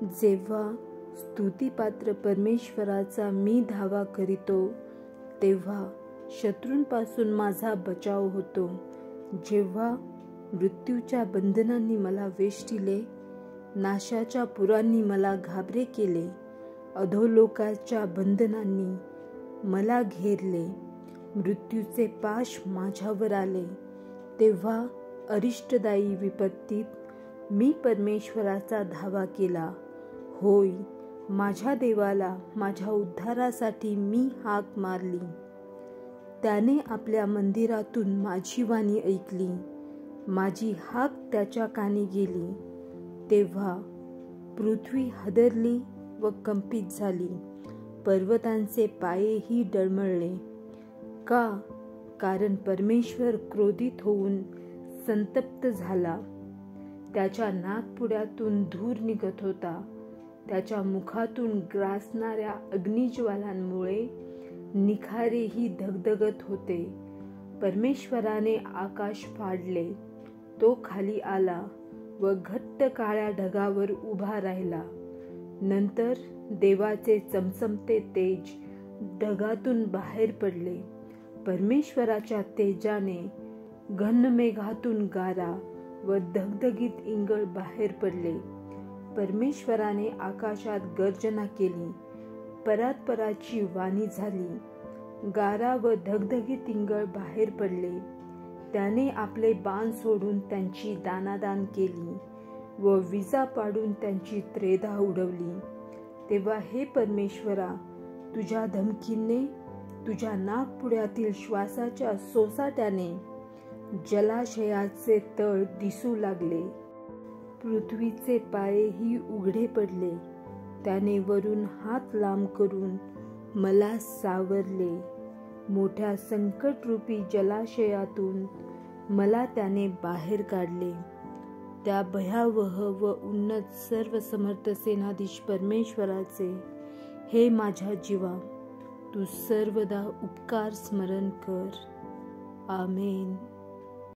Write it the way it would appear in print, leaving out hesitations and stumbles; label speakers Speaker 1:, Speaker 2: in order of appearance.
Speaker 1: जेव्हा स्तुतिपात्र परमेश्वराचा मी धावा करीतो, तेव्हा शत्रूंपासून माझा बचाव होतो. जेव्हा मृत्यूच्या बंधनांनी मला वेष्टिले, नाशाच्या पुरांनी मला घाबरे केले, अधोलोकाच्या बंधनांनी मला घेरले, मृत्यूचे पाश माझ्यावर आले, तेव्हा अरिष्टदायी विपत्तीत मी परमेश्वराचा धावा केला. होय, माझ्या देवाला माझ्या उद्धारासाठी मी हाक मारली. त्याने आपल्या मंदिरातून माझी वाणी ऐकली. माझी हाक त्याच्या कानी गेली. तेव्हा पृथ्वी हादरली व कंपित झाली. पर्वतांचे पायही डळमळले. का? कारण परमेश्वर क्रोधित होऊन संतप्त झाला. त्याच्या नाकपुड्यातून धूर निघत होता. त्याच्या मुखातून ग्रासणाऱ्या अग्निज्वालांमुळे निखारेही धगधगत होते. परमेश्वराने आकाश फाडले. तो खाली आला व घट्ट काळ्या ढगावर उभा राहिला. नंतर देवाचे चमचमते तेज ढगातून बाहेर पडले. परमेश्वराच्या तेजाने घनमेघातून गारा व धगधगीत इंगळ बाहेर पडले. परमेश्वराने आकाशात गर्जना केली. परात्पराची वाणी झाली. गारा व धगधगीत इंगळ बाहेर पडले. त्याने आपले बाण सोडून त्यांची दानादान केली व विजा पाडून त्यांची त्रेधा उडवली. तेव्हा हे परमेश्वरा, तुझ्या धमकीने, तुझ्या नाकपुड्यातील श्वासाच्या सोसाट्याने जलाशयाचे तळ दिसू लागले. पृथ्वीचे पायही उघडे पडले. त्याने वरून हात लांब करून मला सावरले. मोठ्या संकटरूपी जलाशयातून मला त्याने बाहेर काढले. त्या भयावह व उन्नत सर्वसमर्थ सेनाधीश परमेश्वराचे, हे माझ्या जीवा, तू सर्वदा उपकार स्मरण कर. आमेन.